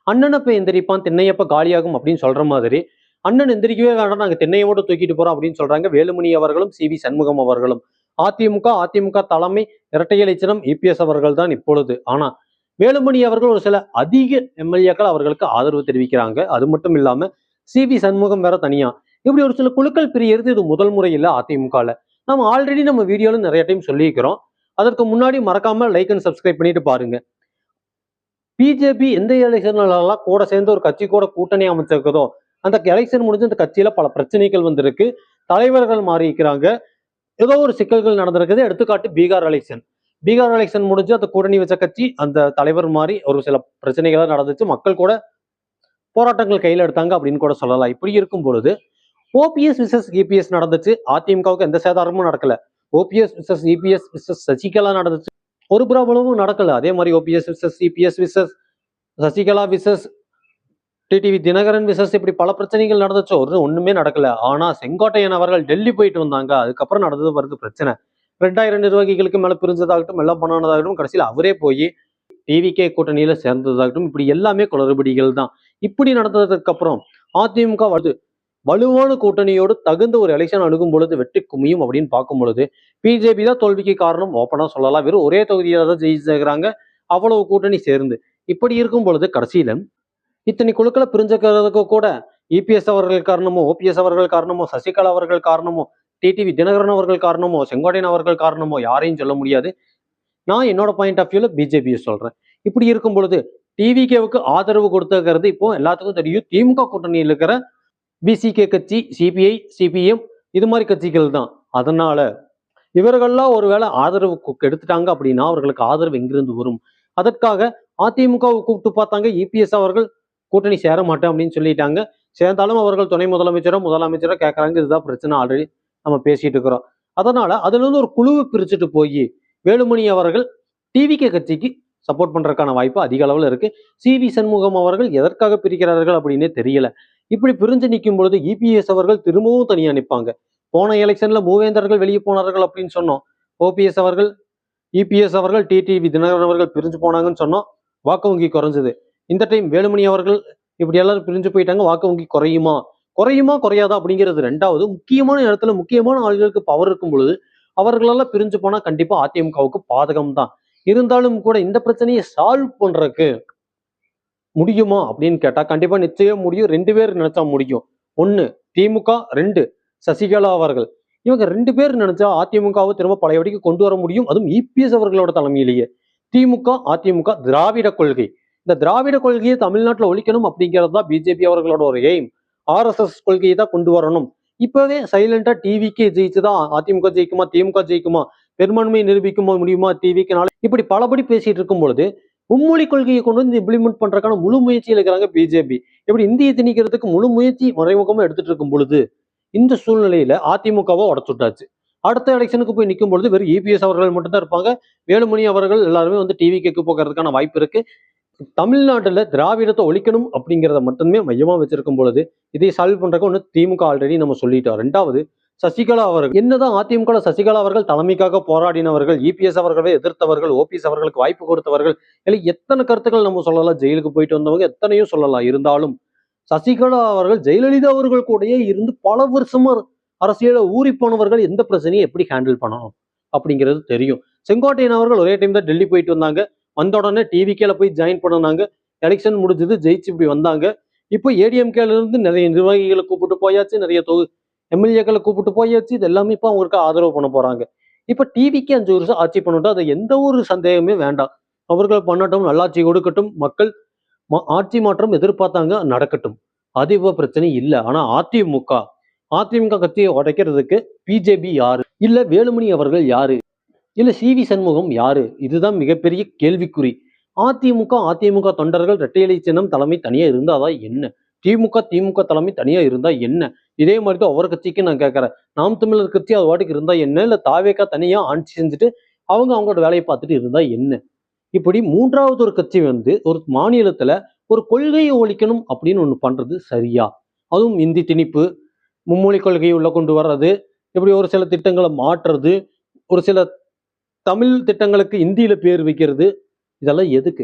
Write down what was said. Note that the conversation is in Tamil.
அண்ணனப்ப எந்திரிப்பான் திண்ணையப்ப காலியாகும் அப்படின்னு சொல்ற மாதிரி அண்ணன் எந்திரிக்கவே வேண்டாம், நாங்க திண்ணையோட தூக்கிட்டு போறோம் அப்படின்னு சொல்றாங்க வேலுமணி அவர்களும் சி.வி. சண்முகம் அவர்களும். அதிமுக தலைமை இரட்டை இலை சின்னம் இபிஎஸ் அவர்கள் தான் இப்பொழுது. ஆனா வேலுமணி அவர்கள் ஒரு சில அதிக எம்எல்ஏக்கள் அவர்களுக்கு ஆதரவு தெரிவிக்கிறாங்க. அது மட்டும் இல்லாம சி.வி. சண்முகம் வேற தனியா. இப்படி ஒரு சில குழுக்கள் பிரியறது இது முதல் முறை இல்ல அதிமுகல. நம்ம ஆல்ரெடி நம்ம வீடியோல நிறைய டைம் சொல்லியிருக்கிறோம். அதற்கு முன்னாடி மறக்காம லைக் அண்ட் சப்ஸ்கிரைப் பண்ணிட்டு பாருங்க. பிஜேபி எந்த எலெக்ஷன்லாம் கூட சேர்ந்து ஒரு கட்சி கூட கூட்டணி அமைச்சிருக்கதோ அந்த எலெக்ஷன் முடிஞ்சு அந்த கட்சியில பல பிரச்சனைகள் வந்திருக்கு, தலைவர்கள் மாறி இருக்கிறாங்க, ஏதோ ஒரு சிக்கல்கள் நடந்திருக்குது. எடுத்துக்காட்டு பீகார் எலெக்ஷன் முடிஞ்சு அந்த கூட்டணி வச்ச கட்சி அந்த தலைவர் மாறி ஒரு சில பிரச்சனைகள் நடந்துச்சு, மக்கள் கூட போராட்டங்கள் கையில எடுத்தாங்க அப்படின்னு கூட சொல்லலாம். இப்படி இருக்கும் பொழுது ஓபிஎஸ் விசஸ் இபிஎஸ் நடந்துச்சு, அதிமுகவுக்கு எந்த சேதாரமும் நடக்கல. OPS versus EPS versus Sasikala நடந்துச்சு, ஒரு ப்ராப்ளமும் நடக்கல. அதே மாதிரி OPS versus EPS versus Sasikala versus TTV Dhinakaran versus இப்படி பல பிரச்சனைகள் நடந்துச்சோ ஒண்ணுமே நடக்கல. ஆனா செங்கோட்டையன் அவர்கள் டெல்லி போயிட்டு வந்தாங்க, அதுக்கப்புறம் நடந்தது வருது பிரச்சனை. 2000 நிர்வாகிகளுக்கு மேல பிரிஞ்சதாகட்டும், எல்லாம் பண்ணானதாகட்டும், கடைசியில் அவரே போய் டிவிகே கூட்டணியில சேர்ந்ததாகட்டும், இப்படி எல்லாமே குளறுபடிகள் தான். இப்படி நடந்ததுக்கு அப்புறம் அதிமுக வலுவான கூட்டணியோடு தகுந்த ஒரு எலெக்ஷன் அணுகும் பொழுது வெற்றி குமியும் அப்படின்னு பார்க்கும் பொழுது பிஜேபி தான் தோல்விக்கு காரணம் ஓப்பனா சொல்லலாம். வெறும் ஒரே தொகுதியில தான் ஜெயிச்சுக்கிறாங்க, அவ்வளவு கூட்டணி சேர்ந்து. இப்படி இருக்கும் பொழுது கடைசியில இத்தனை குழுக்களை பிரிஞ்சுக்கிறதுக்கு கூட இபிஎஸ் அவர்கள் காரணமோ, ஓபிஎஸ் அவர்கள் காரணமோ, சசிகலா அவர்கள் காரணமோ, டிடிவி தினகரன் அவர்கள் காரணமோ, செங்கோட்டையன் அவர்கள் காரணமோ யாரையும் சொல்ல முடியாது. நான் என்னோட பாயிண்ட் ஆஃப் வியூல பிஜேபியை சொல்றேன். இப்படி இருக்கும் பொழுது டிவிகேவுக்கு ஆதரவு கொடுத்துக்கிறது இப்போ எல்லாத்துக்கும் தெரியும், திமுக கூட்டணியில் இருக்கிற பிசிகே கட்சி, சிபிஐ, சிபிஎம் இது மாதிரி கட்சிகள் தான். அதனால இவர்கள்லாம் ஒருவேளை ஆதரவு எடுத்துட்டாங்க அப்படின்னா அவர்களுக்கு ஆதரவு எங்கிருந்து வரும்? அதற்காக அதிமுகவை கூப்பிட்டு பார்த்தாங்க, இபிஎஸ் அவர்கள் கூட்டணி சேர மாட்டேன் அப்படின்னு சொல்லிட்டாங்க. சேர்ந்தாலும் அவர்கள் துணை முதலமைச்சரோ கேட்கறாங்க. இதுதான் பிரச்சனை, ஆல்ரெடி நம்ம பேசிட்டு இருக்கிறோம். அதனால அதுல இருந்து ஒரு குழுவை பிரிச்சுட்டு போய் வேலுமணி அவர்கள் டிவிகே கட்சிக்கு சப்போர்ட் பண்றதுக்கான வாய்ப்பு அதிக அளவுல இருக்கு. சி.வி. சண்முகம் அவர்கள் எதற்காக பிரிக்கிறார்கள் அப்படின்னே தெரியல. இப்படி பிரிஞ்சு நிற்கும் பொழுது இபிஎஸ் அவர்கள் திரும்பவும் தனியா நிற்பாங்க. போன எலெக்ஷன்ல மூவேந்தர்கள் வெளியே போனார்கள் அப்படின்னு சொன்னோம். ஓபிஎஸ் அவர்கள், இபிஎஸ் அவர்கள், டிடிவி தினகரன் அவர்கள் பிரிஞ்சு போனாங்கன்னு சொன்னோம், வாக்கு வங்கி குறைஞ்சது. இந்த டைம் வேலுமணி அவர்கள் இப்படி எல்லாரும் பிரிஞ்சு போயிட்டாங்க, வாக்கு வங்கி குறையுமா குறையாதா அப்படிங்கிறது ரெண்டாவது. முக்கியமான இடத்துல முக்கியமான ஆளுகளுக்கு பவர் இருக்கும் பொழுது அவர்களெல்லாம் பிரிஞ்சு போனா கண்டிப்பா அதிமுகவுக்கு பாதகம் தான். இருந்தாலும் கூட இந்த பிரச்சனையை சால்வ் பண்றதுக்கு முடியுமா அப்படின்னு கேட்டா கண்டிப்பா நிச்சயம் முடியும். 2 பேர் நினைச்சா முடியும். 1 திமுக, 2 சசிகலா அவர்கள். இவங்க 2 பேர் நினைச்சா அதிமுகவை திரும்ப பழையபடிக்கு கொண்டு வர முடியும். அதுவும் இபிஎஸ் அவர்களோட தலைமையிலேயே. திமுக, அதிமுக திராவிட கொள்கை, இந்த திராவிட கொள்கையை தமிழ்நாட்டில் ஒழிக்கணும் அப்படிங்கிறது தான் பிஜேபி அவர்களோட ஒரு எய்ம். ஆர்எஸ்எஸ் கொள்கையை தான் கொண்டு வரணும். இப்பவே சைலண்டா டிவிக்கே ஜெயிச்சுதான் அதிமுக ஜெயிக்குமா, திமுக ஜெயிக்குமா, பெரும்பான்மை நிரூபிக்குமா முடியுமா டிவிக்குனால, இப்படி பலபடி பேசிட்டு இருக்கும் பொழுது மும்மொழி கொள்கையை கொண்டு வந்து இம்ப்ளிமெண்ட் பண்றதுக்கான முழு முயற்சியில் இருக்கிறாங்க பிஜேபி. இப்படி இந்தியை திணிக்கிறதுக்கு முழு முயற்சி மறைமுகமா எடுத்துட்டு இருக்கும் பொழுது இந்த சூழ்நிலையில அதிமுகவை உடச்சுட்டாச்சு. அடுத்த எலெக்ஷனுக்கு போய் நிற்கும் பொழுது வெறும் இபிஎஸ் அவர்கள் மட்டும்தான் இருப்பாங்க. வேலுமணி அவர்கள் எல்லாருமே வந்து டிவிக்கு போகிறதுக்கான வாய்ப்பு இருக்கு. தமிழ்நாட்டுல திராவிடத்தை ஒழிக்கணும் அப்படிங்கிறத மட்டுமே மையமா வச்சிருக்கும் பொழுது இதை சால்வ் பண்றதுக்கு ஒண்ணு திமுக ஆல்ரெடி நம்ம சொல்லிட்டோம். 2வது சசிகலா அவர்கள். என்னதான் அதிமுக சசிகலா அவர்கள் தலைமைக்காக போராடினவர்கள், இபிஎஸ் அவர்களை எதிர்த்தவர்கள், ஓபிஎஸ் அவர்களுக்கு வாய்ப்பு கொடுத்தவர்கள், இல்லை எத்தனை கருத்துக்கள் நம்ம சொல்லலாம், ஜெயிலுக்கு போயிட்டு வந்தவங்க எத்தனையும் சொல்லலாம். இருந்தாலும் சசிகலா அவர்கள் ஜெயலலிதா அவர்கள் கூடயே இருந்து பல வருஷமா அரசியல ஊறி போனவர்கள் எந்த பிரச்சனையும் எப்படி ஹேண்டில் பண்ணணும் அப்படிங்கிறது தெரியும். செங்கோட்டையன் அவர்கள் ஒரே டைம் தான் டெல்லி போயிட்டு வந்தாங்க. வந்த உடனே டிவிகேல போய் ஜாயின் பண்ணாங்க. எலெக்ஷன் முடிஞ்சது, ஜெயிச்சு இப்படி வந்தாங்க. இப்போ ஏடிஎம்கேல இருந்து நிறைய நிர்வாகிகளை கூப்பிட்டு போயாச்சு, நிறைய எம்எல்ஏக்களை கூப்பிட்டு போயாச்சு. இது எல்லாமே இப்போ அவங்களுக்கு ஆதரவு பண்ண போறாங்க. இப்ப டிவிக்கு 5 வருஷம் ஆட்சி பண்ணட்டும், அது எந்த ஒரு சந்தேகமே வேண்டாம். அவர்கள் பண்ணட்டும், நல்லாட்சி கொடுக்கட்டும், மக்கள் ஆட்சி மாற்றம் எதிர்பார்த்தாங்க, நடக்கட்டும். அது இப்போ பிரச்சனை இல்லை. ஆனா அதிமுக கட்சியை உடைக்கிறதுக்கு பிஜேபி யாரு, இல்ல வேலுமணி அவர்கள் யாரு, இல்ல சி.வி. சண்முகம் யாரு, இதுதான் மிகப்பெரிய கேள்விக்குறி. அதிமுக தொண்டர்கள் இரட்டை இலை சின்னம் தலைமை தனியா இருந்தாதான் என்ன, திமுக தலைமை தனியா இருந்தா என்ன? இதே மாதிரி தான் ஒவ்வொரு கட்சிக்கு நான் கேட்கறேன். நாம் தமிழர் கட்சி அது வாட்டுக்கு இருந்தா என்ன, இல்ல தாவேக்கா தனியா ஆட்சி செஞ்சுட்டு அவங்களோட வேலையை பார்த்துட்டு இருந்தா என்ன? இப்படி 3வது ஒரு கட்சி வந்து ஒரு மாநிலத்துல ஒரு கொள்கையை ஒழிக்கணும் அப்படின்னு ஒண்ணு பண்றது சரியா? அதுவும் இந்தி திணிப்பு, மும்மொழி கொள்கையை உள்ள கொண்டு வர்றது, இப்படி ஒரு சில திட்டங்களை மாற்றுறது, ஒரு சில தமிழ் திட்டங்களுக்கு இந்தியில பேர் வைக்கிறது, இதெல்லாம் எதுக்கு?